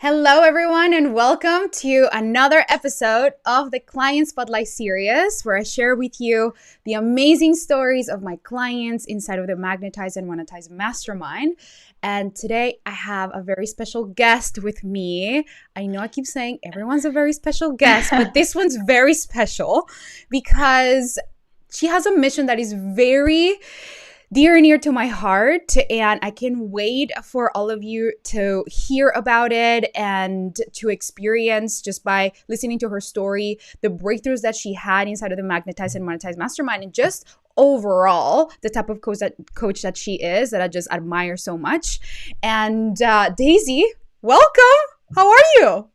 Hello, everyone, and welcome to another episode of the Client Spotlight series, where I share with you the amazing stories of my clients inside of the Magnetize and Monetize Mastermind. And today I have a very special guest with me. I know I keep saying everyone's a very special guest, but this one's very special because she has a mission that is very dear and near to my heart, and I can wait for all of you to hear about it and to experience, just by listening to her story, the breakthroughs that she had inside of the Magnetize and Monetize Mastermind, and just overall the type of coach that she is, that I just admire so much. And Daisy, welcome. How are you?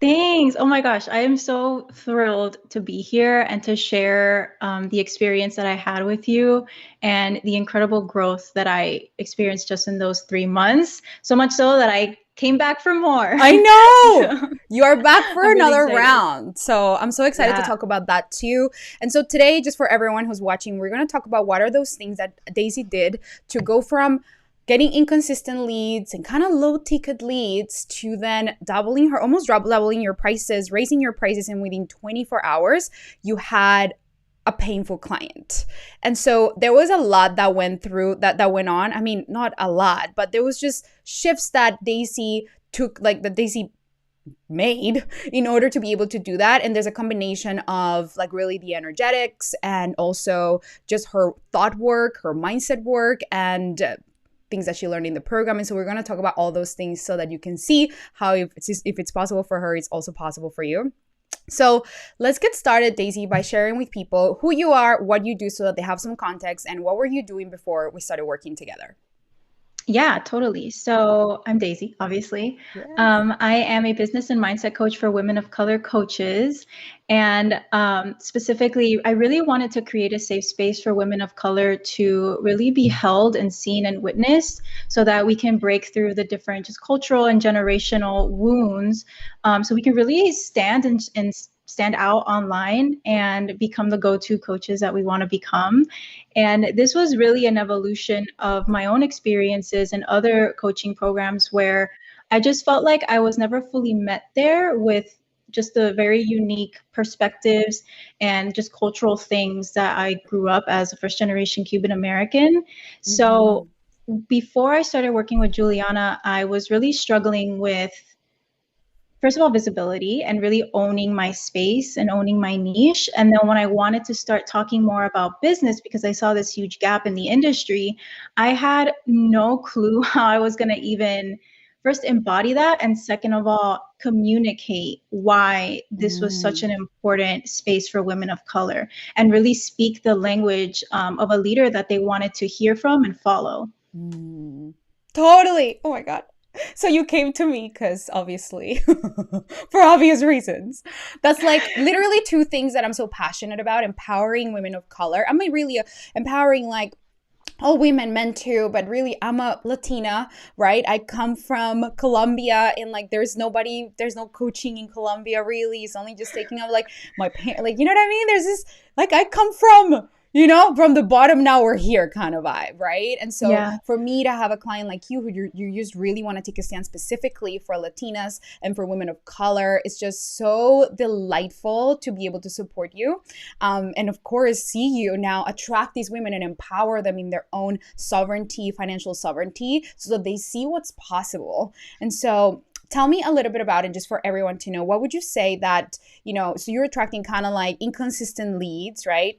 Thanks. Oh my gosh, I am so thrilled to be here and to share the experience that I had with you and the incredible growth that I experienced just in those 3 months. So much so that I came back for more. I know. So You are back for I'm really another excited. round. So I'm so excited to Yeah. talk about that too. And so today, just for everyone who's watching, we're going to talk about what are those things that Daisy did to go from getting inconsistent leads and kind of low ticket leads to then almost doubling your prices, raising your prices, and within 24 hours, you had a painful client. And so there was a lot that went on. I mean, not a lot, but there was just shifts that Daisy took, like that Daisy made in order to be able to do that. And there's a combination of like really the energetics and also just her thought work, her mindset work, and things that she learned in the program. And so we're going to talk about all those things so that you can see how if it's possible for her, it's also possible for you. So let's get started, Daisy, by sharing with people who you are, what you do, so that they have some context, and what were you doing before we started working together. Yeah, totally. So I'm Daisy, obviously. Yes. I am a business and mindset coach for women of color coaches. And specifically, I really wanted to create a safe space for women of color to really be held and seen and witnessed so that we can break through the different just cultural and generational wounds. So we can really stand and stand out online and become the go-to coaches that we want to become. And this was really an evolution of my own experiences and other coaching programs where I just felt like I was never fully met there with just the very unique perspectives and just cultural things that I grew up as a first generation Cuban American. So Mm-hmm. before I started working with Juliana, I was really struggling with, first of all, visibility and really owning my space and owning my niche. And then when I wanted to start talking more about business, because I saw this huge gap in the industry, I had no clue how I was going to even first embody that. And second of all, communicate why this was such Mm. an important space for women of color and really speak the language of a leader that they wanted to hear from and follow. Mm. Totally. Oh my God. So you came to me because obviously, for obvious reasons. That's like literally two things that I'm so passionate about: empowering women of color. I mean, really empowering like all women, men too, but really, I'm a Latina, right? I come from Colombia, and like, there's no coaching in Colombia, really. It's only just taking up like my parents, like, you know what I mean? There's this, like, I come from, from the bottom, now we're here kind of vibe, right? And so Yeah. for me to have a client like you, who you just really want to take a stand specifically for Latinas and for women of color, it's just so delightful to be able to support you. And of course, see you now attract these women and empower them in their own sovereignty, financial sovereignty, so that they see what's possible. And so tell me a little bit about it, just for everyone to know. What would you say that, so you're attracting kind of like inconsistent leads, right?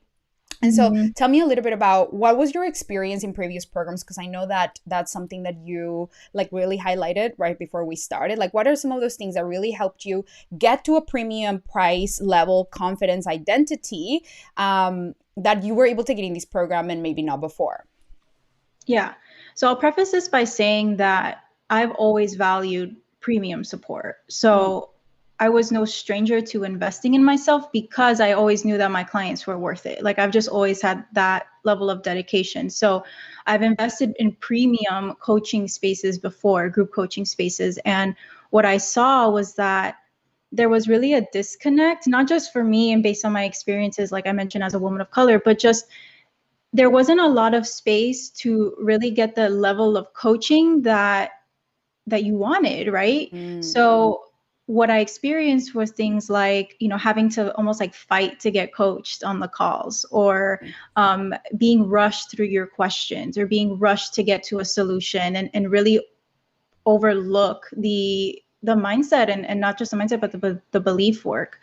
And so Mhm. tell me a little bit about what was your experience in previous programs, because I know that that's something that you like really highlighted right before we started. Like, what are some of those things that really helped you get to a premium price level, confidence, identity, that you were able to get in this program and maybe not before? Yeah. So I'll preface this by saying that I've always valued premium support. Mm, So I was no stranger to investing in myself because I always knew that my clients were worth it. Like I've just always had that level of dedication. So I've invested in premium coaching spaces before, group coaching spaces. And what I saw was that there was really a disconnect, not just for me and based on my experiences, like I mentioned, as a woman of color, but just there wasn't a lot of space to really get the level of coaching that that you wanted, right? Mm, So what I experienced was things like, having to almost like fight to get coached on the calls, or being rushed through your questions, or being rushed to get to a solution, and really overlook the mindset, and not just the mindset, but the belief work.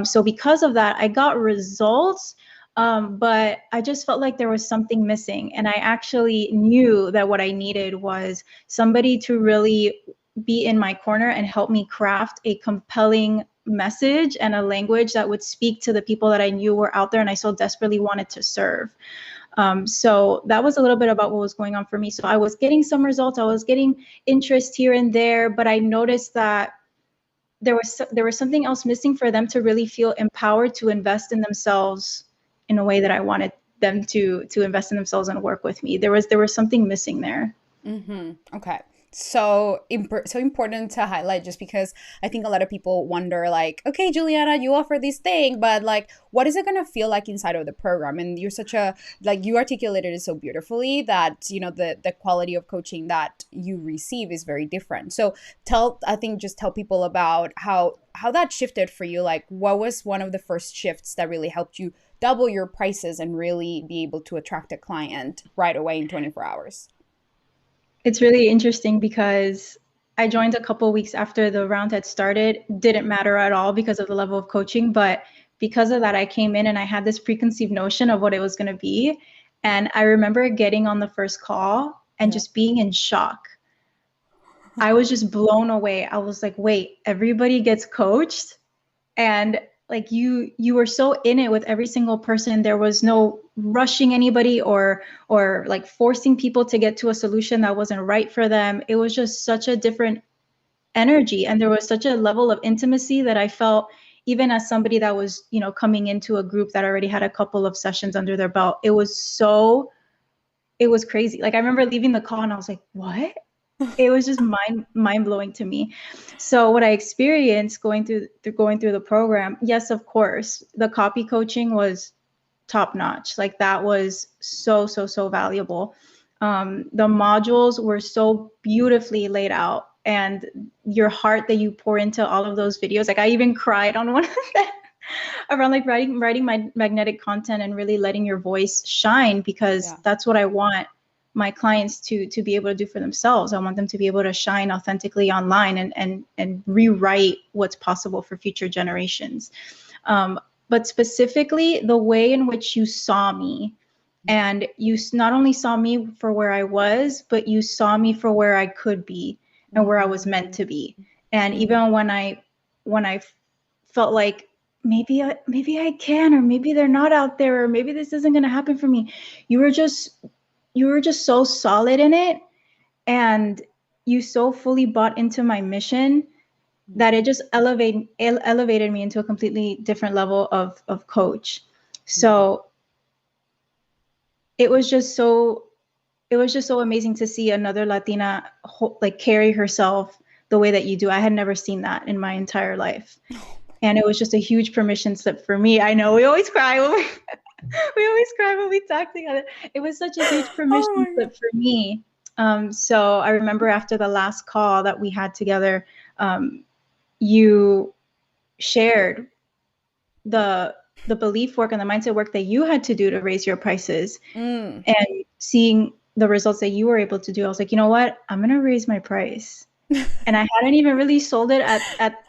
So because of that, I got results, but I just felt like there was something missing. And I actually knew that what I needed was somebody to really be in my corner and help me craft a compelling message and a language that would speak to the people that I knew were out there and I so desperately wanted to serve. So that was a little bit about what was going on for me. So I was getting some results, I was getting interest here and there, but I noticed that there was something else missing for them to really feel empowered to invest in themselves in a way that I wanted them to invest in themselves and work with me. There was something missing there. okay. So so important to highlight, just because I think a lot of people wonder, like, okay, Juliana, you offer this thing, but like, what is it gonna feel like inside of the program? And you're such a, like, you articulated it so beautifully that, the quality of coaching that you receive is very different. So I think just tell people about how that shifted for you. Like, what was one of the first shifts that really helped you double your prices and really be able to attract a client right away in 24 hours? It's really interesting because I joined a couple weeks after the round had started. Didn't matter at all because of the level of coaching, but because of that, I came in and I had this preconceived notion of what it was going to be. And I remember getting on the first call and Yeah. just being in shock. I was just blown away. I was like, wait, everybody gets coached? And like you were so in it with every single person. There was no rushing anybody, or like forcing people to get to a solution that wasn't right for them. It was just such a different energy, and there was such a level of intimacy that I felt, even as somebody that was, coming into a group that already had a couple of sessions under their belt. It was crazy. Like, I remember leaving the call and I was like, what? It was just mind blowing to me. So what I experienced going through the program, yes, of course, the copy coaching was top notch. Like, that was so valuable. The modules were so beautifully laid out, and your heart that you pour into all of those videos. Like, I even cried on one of them around, like, writing my magnetic content and really letting your voice shine, because Yeah. that's what I want my clients to be able to do for themselves. I want them to be able to shine authentically online, and rewrite what's possible for future generations. But specifically, the way in which you saw me, and you not only saw me for where I was, but you saw me for where I could be and where I was meant Mm, to be. And mm, even when I felt like maybe I can, or maybe they're not out there, or maybe this isn't going to happen for me, you were just you were just so solid in it, and you so fully bought into my mission that it just elevated me into a completely different level of coach. mm, So it was just so it was just so amazing to see another Latina like carry herself the way that you do. I had never seen that in my entire life. And it was just a huge permission slip for me. I know we always cry when we always cry when we talk together. It was such a huge oh permission my God. slip for me. So I remember after the last call that we had together, you shared the the belief work and the mindset work that you had to do to raise your prices, Mm. and seeing the results that you were able to do. I was like, you know what? I'm gonna raise my price. And I hadn't even really sold it at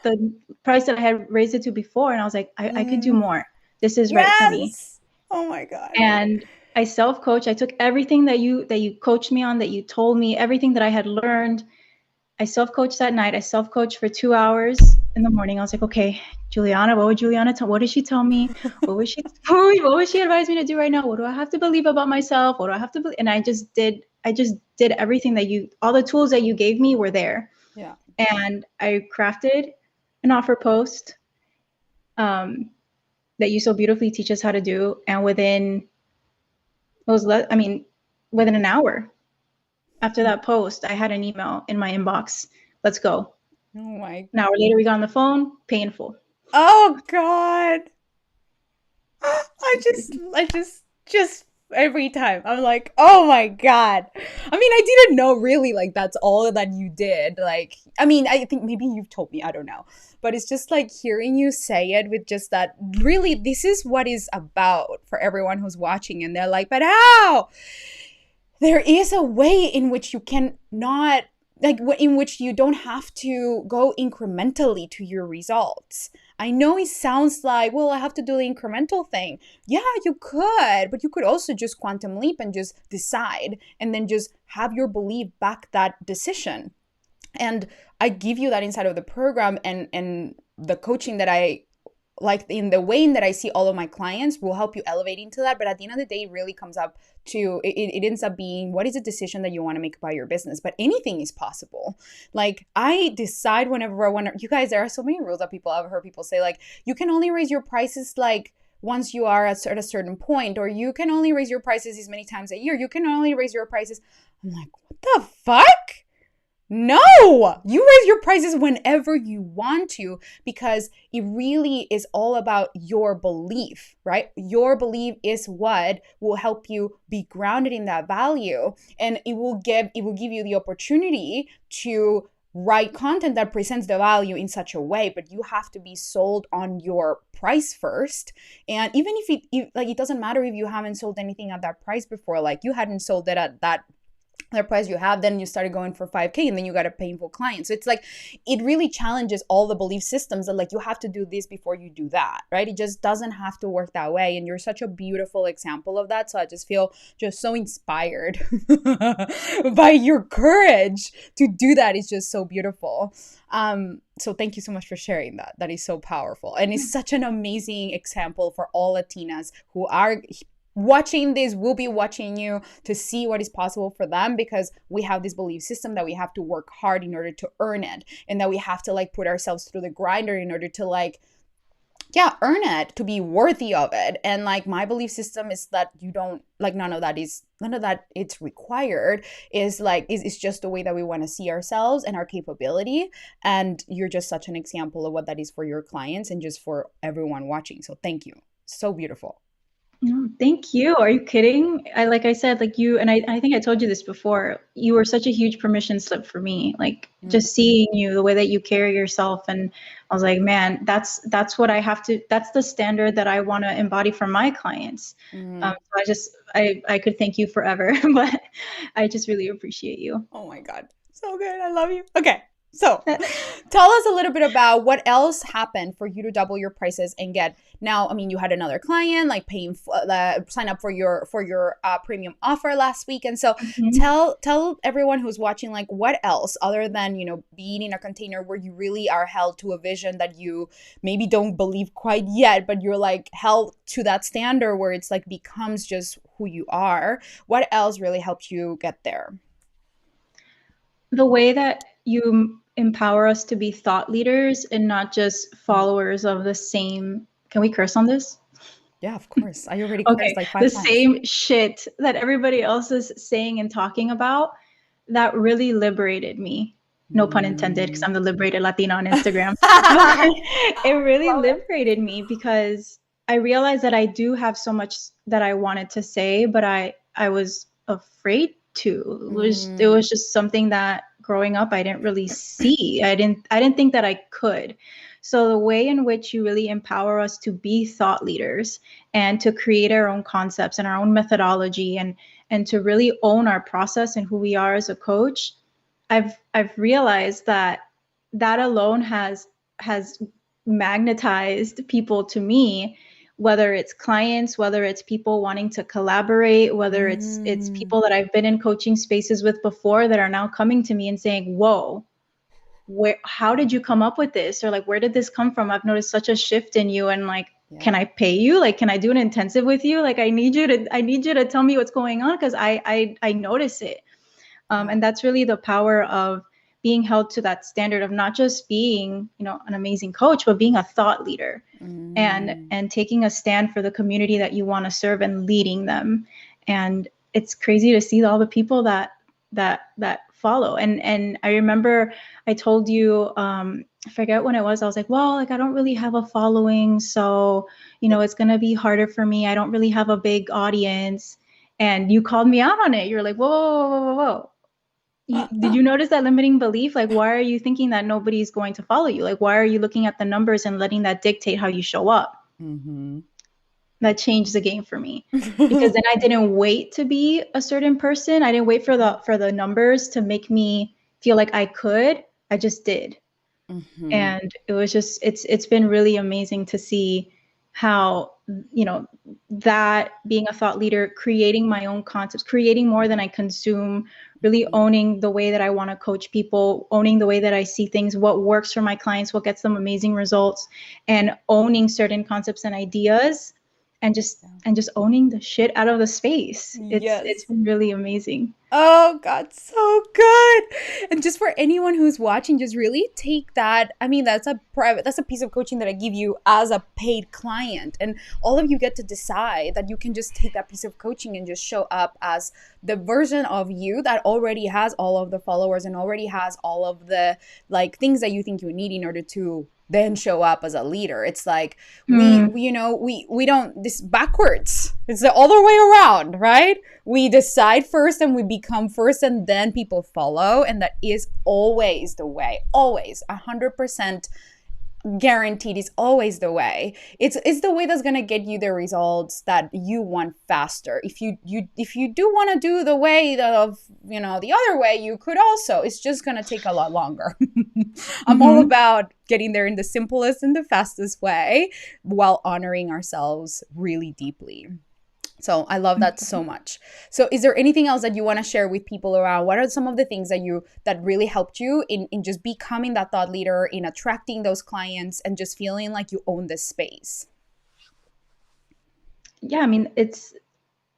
the price that I had raised it to before. And I was like, I could do Mm. more. This is right for me. Yes. Oh my God. And I self-coach. I took everything that you coached me on, that you told me, everything that I had learned. I self-coached that night. I self-coached for 2 hours in the morning. I was like, okay, Juliana, what would Juliana tell? What did she tell me? What would she advise me to do right now? What do I have to believe about myself? What do I have to believe? And I just did everything all the tools that you gave me were there. Yeah. And I crafted an offer post, um, that you so beautifully teach us how to do. And within an hour after that post, I had an email in my inbox. Let's go. Oh my. An hour later, we got on the phone, painful. Oh God. I So just, crazy. I just every time. I'm like, oh my God. I mean, I didn't know really like that's all that you did. Like, I mean, I think maybe you've told me, I don't know. But it's just like hearing you say it with just that really, this is what is about for everyone who's watching. And they're like, but how? There is a way in which you can not like in which you don't have to go incrementally to your results. I know it sounds like, well, I have to do the incremental thing. Yeah, you could, but you could also just quantum leap and just decide and then just have your belief back that decision. And I give you that inside of the program, and the coaching that I like, in the way in that I see all of my clients will help you elevate into that. But at the end of the day, it really comes up to it ends up being, what is a decision that you want to make about your business? But anything is possible. Like, I decide whenever I want to. You guys, there are so many rules that people, I've heard people say, like, you can only raise your prices like once you are at a certain point, or you can only raise your prices as many times a year. You can only raise your prices. I'm like, what the fuck? No, you raise your prices whenever you want to, because it really is all about your belief, right? Your belief is what will help you be grounded in that value, and it will give you the opportunity to write content that presents the value in such a way. But you have to be sold on your price first. And even if it doesn't matter if you haven't sold anything at that price before, like you hadn't sold it at that the price you have, then you started going for 5K, and then you got a painful client. So it's like, it really challenges all the belief systems that like you have to do this before you do that, right? It just doesn't have to work that way. And you're such a beautiful example of that. So I just feel just so inspired by your courage to do that. It's just so beautiful. So thank you so much for sharing that. That is so powerful. And it's such an amazing example for all Latinas who are watching this, will be watching you, to see what is possible for them, because we have this belief system that we have to work hard in order to earn it, and that we have to like put ourselves through the grinder in order to like, yeah, earn it, to be worthy of it. And like, my belief system is that you don't like, none of that it's required. Is like, is just the way that we want to see ourselves and our capability. And you're just such an example of what that is for your clients and just for everyone watching. So thank you. So beautiful. No, thank you. Are you kidding? Like I said, like you, and I think I told you this before, you were such a huge permission slip for me. Like just seeing you, the way that you carry yourself. And I was like, man, that's what I have to, that's the standard that I want to embody for my clients. So I could thank you forever, but I just really appreciate you. Oh my God. So good. I love you. Okay. So tell us a little bit about what else happened for you to double your prices and get, now, I mean, you had another client like paying sign up for your premium offer last week. And so tell everyone who's watching, like, what else other than, being in a container where you really are held to a vision that you maybe don't believe quite yet, but you're like held to that standard where it's like becomes just who you are. What else really helped you get there? The way that you empower us to be thought leaders and not just followers of the same. Can we curse on this? Yeah, of course. I already Okay, cursed like 5 the times. same shit that everybody else is saying and talking about, that really liberated me. No pun intended, because I'm the liberated Latina on Instagram. It really liberated me because I realized that I do have so much that I wanted to say, but I was afraid to. It was just something that growing up I didn't really see. I didn't think that I could. So the way in which you really empower us to be thought leaders and to create our own concepts and our own methodology and to really own our process and who we are as a coach, I've realized that alone has magnetized people to me, whether it's clients, whether it's people wanting to collaborate, whether it's people that I've been in coaching spaces with before that are now coming to me and saying, whoa, how did you come up with this? Or like, where did this come from? I've noticed such a shift in you, and like, can I pay you? Like, can I do an intensive with you? Like, I need you to tell me what's going on, because I notice it. And that's really the power of being held to that standard of not just being, an amazing coach, but being a thought leader and taking a stand for the community that you want to serve and leading them. And it's crazy to see all the people that follow. And I remember I told you, I forget when it was, I was like, well, like, I don't really have a following. So, it's going to be harder for me. I don't really have a big audience. And you called me out on it. You're like, whoa, whoa, whoa, whoa, whoa. Did you notice that limiting belief? Like, why are you thinking that nobody's going to follow you? Like, why are you looking at the numbers and letting that dictate how you show up? Mm-hmm. That changed the game for me, because then I didn't wait to be a certain person. I didn't wait for the numbers to make me feel like I could. I just did. Mm-hmm. And it was just, it's been really amazing to see how, you know, that being a thought leader, creating my own concepts, creating more than I consume, really owning the way that I want to coach people, owning the way that I see things, what works for my clients, what gets them amazing results, and owning certain concepts and ideas, and just owning the shit out of the space. It's Yes. been really amazing. Oh God, so good. And just for anyone who's watching, just really take that. I mean, that's a piece of coaching that I give you as a paid client. And all of you get to decide that you can just take that piece of coaching and just show up as the version of you that already has all of the followers and already has all of the like things that you think you need in order to then show up as a leader. It's like Mm. we don't this backwards. It's the other way around, right? We decide first and we become first and then people follow, and that is always the way, always 100% guaranteed is always the way. It's the way that's going to get you the results that you want faster. If you do want to do the way of the other way, you could also, it's just going to take a lot longer. I'm all Mm-hmm. about getting there in the simplest and the fastest way while honoring ourselves really deeply. So I love that so much. So is there anything else that you want to share with people around? What are some of the things that really helped you in just becoming that thought leader, in attracting those clients and just feeling like you own this space? Yeah, I mean, it's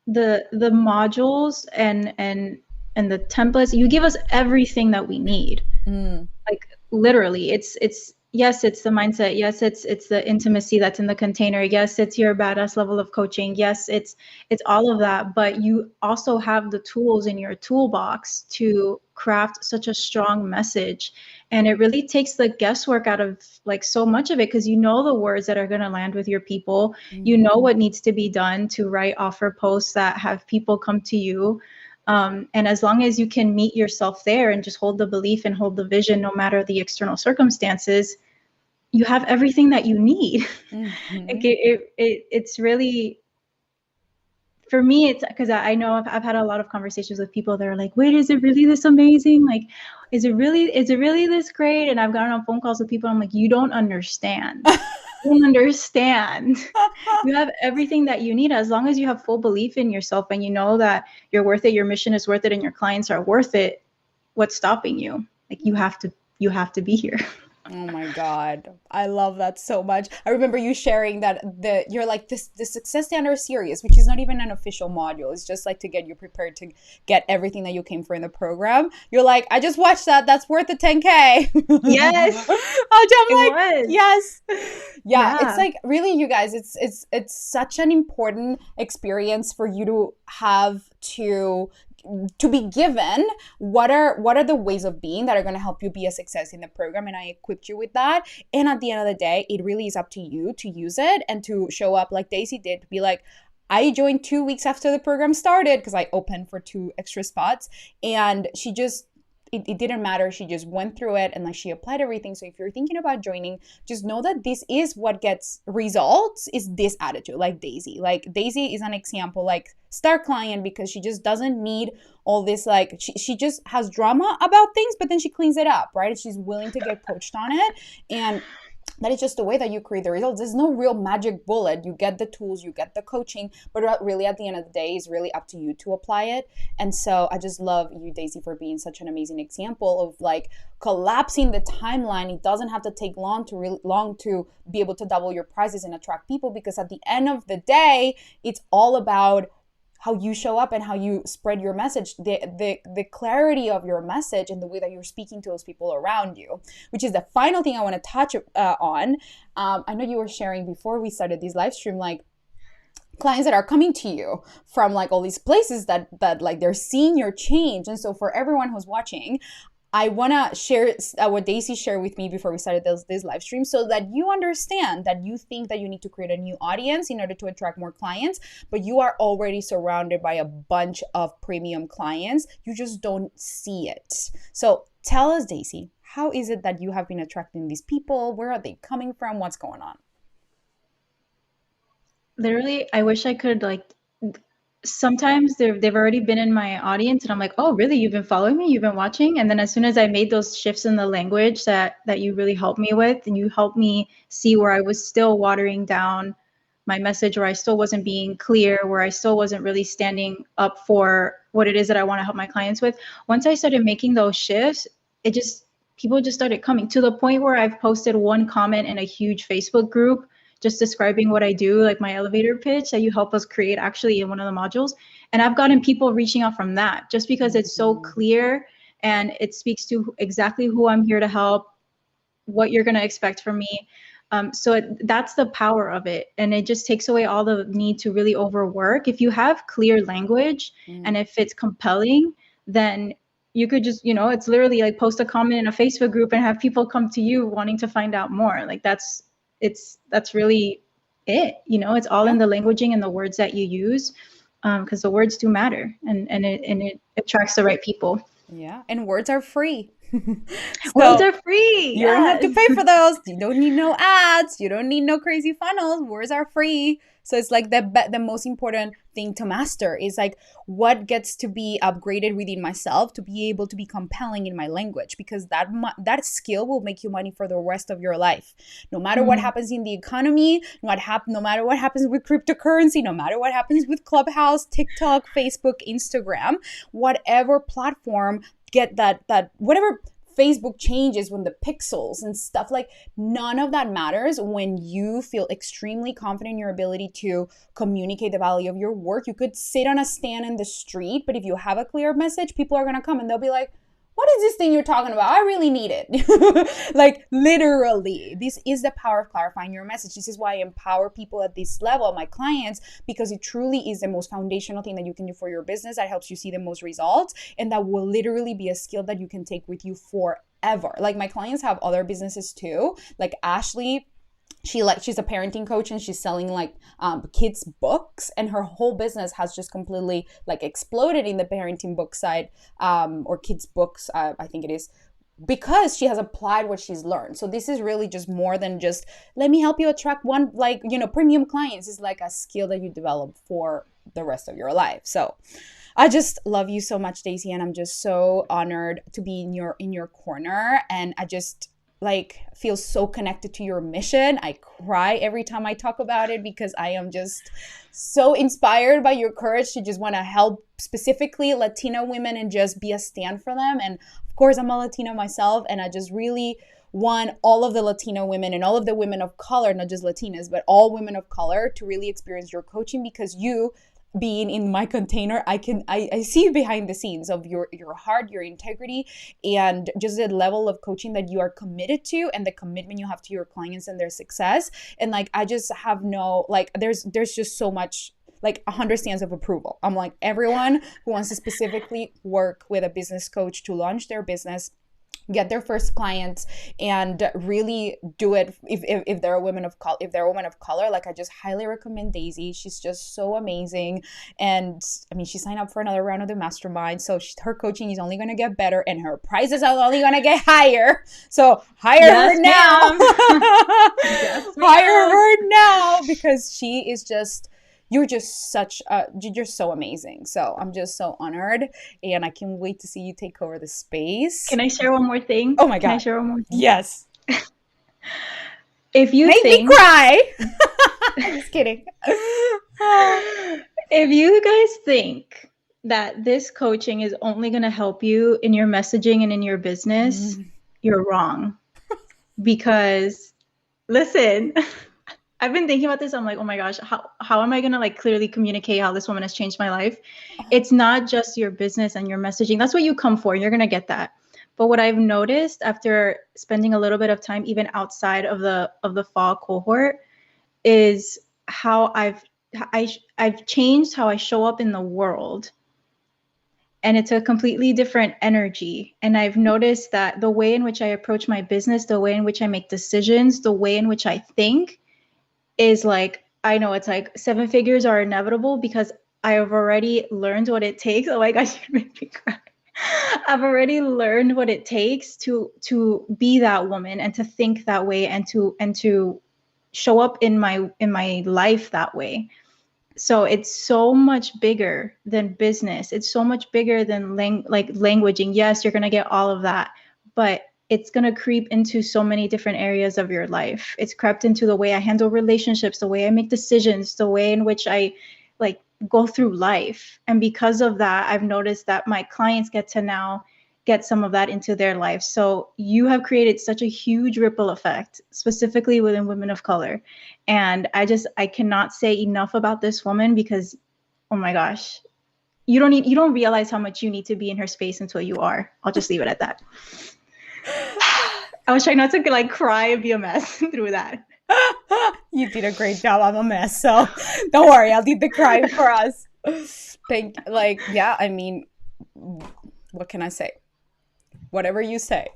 the modules and the templates. You give us everything that we need. Mm, Like, literally, it's yes, it's the mindset. Yes, it's the intimacy that's in the container. Yes, it's your badass level of coaching. Yes, it's all of that, but you also have the tools in your toolbox to craft such a strong message. And it really takes the guesswork out of like so much of it, because you know the words that are going to land with your people. You know mhm, what needs to be done to write offer posts that have people come to you. And as long as you can meet yourself there and just hold the belief and hold the vision, no matter the external circumstances, you have everything that you need. Like mhm. it's really, for me, it's because I know I've had a lot of conversations with people that are like, wait, is it really this amazing? Like, is it really this great? And I've gotten on phone calls with people. I'm like, you don't understand. You don't understand. You have everything that you need as long as you have full belief in yourself and you know that you're worth it, your mission is worth it, and your clients are worth it. What's stopping you? Like, you have to be here. Oh my God. I love that so much. I remember you sharing that you're like this the Success Standard series, which is not even an official module. It's just like to get you prepared to get everything that you came for in the program. You're like, I just watched that. That's worth the 10K. Yes, I'm it like, was. yes. Yeah, it's Yeah. like really you guys, it's such an important experience for you to have to be given what are the ways of being that are going to help you be a success in the program, and I equipped you with that. And at the end of the day, it really is up to you to use it and to show up like Daisy did, to be like, I joined 2 weeks after the program started because I opened for 2 extra spots, and she just it didn't matter. She just went through it and like she applied everything. So if you're thinking about joining, just know that this is what gets results, is this attitude. Like Daisy. Like Daisy is an example, like star client, because she just doesn't need all this, like she just has drama about things, but then she cleans it up, right? She's willing to get coached on it. And that is just the way that you create the results. There's no real magic bullet. You get the tools, you get the coaching, but really at the end of the day, it's really up to you to apply it. And so I just love you, Daisy, for being such an amazing example of like collapsing the timeline. It doesn't have to take long to be able to double your prices and attract people, because at the end of the day, it's all about how you show up and how you spread your message, the clarity of your message and the way that you're speaking to those people around you, which is the final thing I want to touch on. I know you were sharing before we started this live stream, like clients that are coming to you from like all these places that like they're seeing your change. And so for everyone who's watching, I want to share what Daisy shared with me before we started this live stream so that you understand that you think that you need to create a new audience in order to attract more clients, but you are already surrounded by a bunch of premium clients. You just don't see it. So tell us, Daisy, how is it that you have been attracting these people? Where are they coming from? What's going on? Literally, I wish I could like sometimes they've already been in my audience and I'm like, oh really, you've been following me, you've been watching. And then as soon as I made those shifts in the language that you really helped me with, and you helped me see where I was still watering down my message, where I still wasn't being clear, where I still wasn't really standing up for what it is that I want to help my clients with. Once I started making those shifts, it just people just started coming to the point where I've posted one comment in a huge Facebook group just describing what I do, like my elevator pitch that you help us create actually in one of the modules. And I've gotten people reaching out from that just because it's so clear and it speaks to exactly who I'm here to help, what you're going to expect from me. That's the power of it. And it just takes away all the need to really overwork. If you have clear language and if it's compelling, then you could just, it's literally like post a comment in a Facebook group and have people come to you wanting to find out more. Like that's really it. It's all in the languaging and the words that you use, because the words do matter, and it attracts the right people. Yeah, and words are free. Words So are free. you don't have to Yes. pay for those. You don't need no ads. You don't need no crazy funnels. Words are free. So it's like the most important thing to master is like what gets to be upgraded within myself to be able to be compelling in my language, because that skill will make you money for the rest of your life. No matter what happens in the economy, no matter what happens with cryptocurrency, no matter what happens with Clubhouse, TikTok, Facebook, Instagram, whatever platform get that whatever Facebook changes when the pixels and stuff, like none of that matters when you feel extremely confident in your ability to communicate the value of your work. You could sit on a stand in the street, but if you have a clear message, people are going to come and they'll be like, what is this thing you're talking about? I really need it. Like literally, this is the power of clarifying your message. This is why I empower people at this level, my clients, because it truly is the most foundational thing that you can do for your business that helps you see the most results. And that will literally be a skill that you can take with you forever. Like my clients have other businesses too. Like Ashley, she's a parenting coach and she's selling like kids books, and her whole business has just completely like exploded in the parenting book side, or kids books, I think it is, because she has applied what she's learned. So this is really just more than just let me help you attract one, like, premium clients. Is like a skill that you develop for the rest of your life. So I just love you so much, Daisy, and I'm just so honored to be in your corner, and I just like feel so connected to your mission. I cry every time I talk about it because I am just so inspired by your courage to just want to help specifically Latina women and just be a stand for them. And of course, I'm a Latina myself, and I just really want all of the Latino women and all of the women of color, not just Latinas, but all women of color, to really experience your coaching, because you being in my container, I see behind the scenes of your heart, your integrity, and just the level of coaching that you are committed to, and the commitment you have to your clients and their success. And like I just have no, like there's just so much, like 100 stands of approval. I'm like, everyone who wants to specifically work with a business coach to launch their business, get their first clients, and really do it if they're a woman of color, like I just highly recommend Daisy. She's just so amazing. And I mean, she signed up for another round of the mastermind, so her coaching is only going to get better and her prices are only going to get higher. So hire her now. Yes, hire her now, because she is just, you're so amazing. So I'm just so honored, and I can't wait to see you take over the space. Can I share one more thing? Oh my God. Can I share one more thing? Yes. If you Make me cry. I'm just kidding. If you guys think that this coaching is only going to help you in your messaging and in your business, you're wrong. Because listen, I've been thinking about this. I'm like, oh my gosh, how am I going to like clearly communicate how this woman has changed my life? It's not just your business and your messaging. That's what you come for. You're going to get that. But what I've noticed after spending a little bit of time, even outside of the fall cohort, is how I've changed how I show up in the world. and it's a completely different energy. And I've noticed that the way in which I approach my business, the way in which I make decisions, the way in which I think is like, I know it's like seven figures are inevitable because I have already learned what it takes. Oh my gosh, you make me cry. I've already learned what it takes to be that woman and to think that way and to show up in my life that way. So it's so much bigger than business. It's so much bigger than languaging. Yes, you're going to get all of that, but it's going to creep into so many different areas of your life. It's crept into the way I handle relationships, the way I make decisions, the way in which I like go through life. And because of that, I've noticed that my clients get to now get some of that into their life. So you have created such a huge ripple effect, specifically within women of color. And I cannot say enough about this woman because, oh my gosh, you don't realize how much you need to be in her space until you are. I'll just leave it at that. I was trying not to like cry and be a mess through that. You did a great job. I'm a mess, so don't worry. I'll do the crying for us. Yeah, I mean, what can I say? Whatever you say.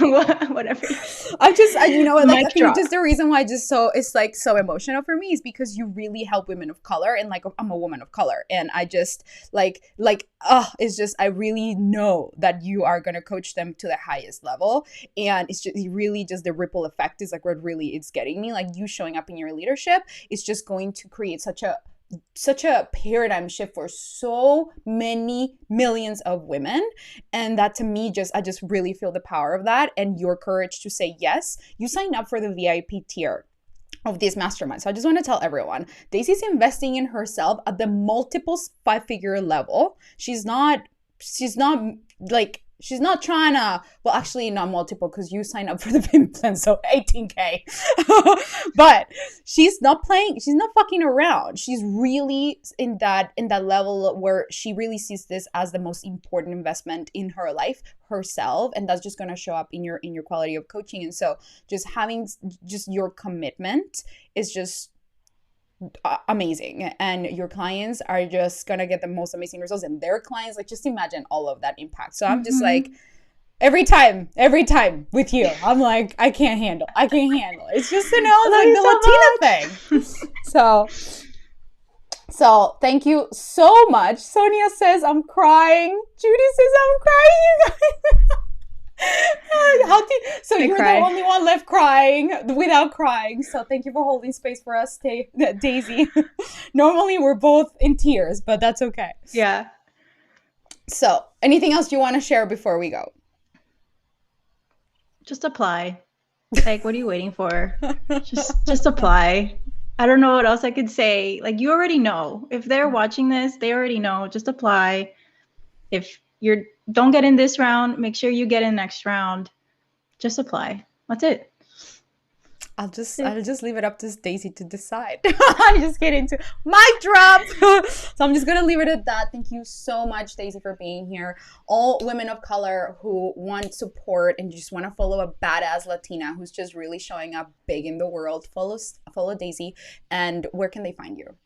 Whatever. You know, like, I think drop. just the reason why it's like so emotional for me is because you really help women of color, and like I'm a woman of color, and I just it's just, I really know that you are gonna coach them to the highest level, and it's just really just the ripple effect is like what really is getting me. Like, you showing up in your leadership is just going to create such a paradigm shift for so many millions of women. And that, to me, I just really feel the power of that, and your courage to say yes. You signed up for the VIP tier of this mastermind. So I just want to tell everyone, Daisy's investing in herself at the multiple 5-figure level. She's not trying to, well, actually not multiple, because you sign up for the payment plan, so 18K. But she's not fucking around. She's really in that level where she really sees this as the most important investment in her life, herself, and that's just going to show up in your quality of coaching. And so just having just your commitment is just amazing, and your clients are just gonna get the most amazing results, and their clients, like, just imagine all of that impact. So I'm just like, every time with you, I'm like, I can't handle it's just, you know, like the Latina thing. So thank you so much. Sonia says I'm crying. Judy says I'm crying, you guys. So you're the only one left crying without crying. So thank you for holding space for us, Daisy. Normally we're both in tears, but that's okay. Yeah. So anything else you want to share before we go? Just apply. Like, what are you waiting for? just apply. I don't know what else I could say. Like, you already know. If they're watching this, they already know. Just apply. If you don't get in this round, make sure you get in next round. Just apply. That's it. I'll just leave it up to Daisy to decide. I'm just kidding. Mic drop. So I'm just gonna leave it at that. Thank you so much, Daisy, for being here. All women of color who want support and just want to follow a badass Latina who's just really showing up big in the world, follow Daisy. And where can they find you?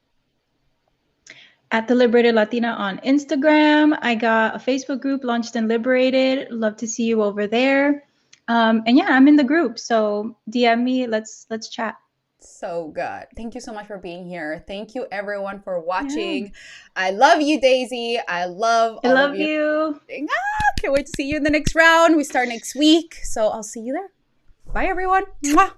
At the Liberated Latina on Instagram. I got a Facebook group, Launched and Liberated. Love to see you over there. And yeah, I'm in the group, so DM me. Let's chat. So good. Thank you so much for being here. Thank you, everyone, for watching. Yeah. I love you, Daisy. I love you. Can't wait to see you in the next round. We start next week, so I'll see you there. Bye, everyone. Mwah.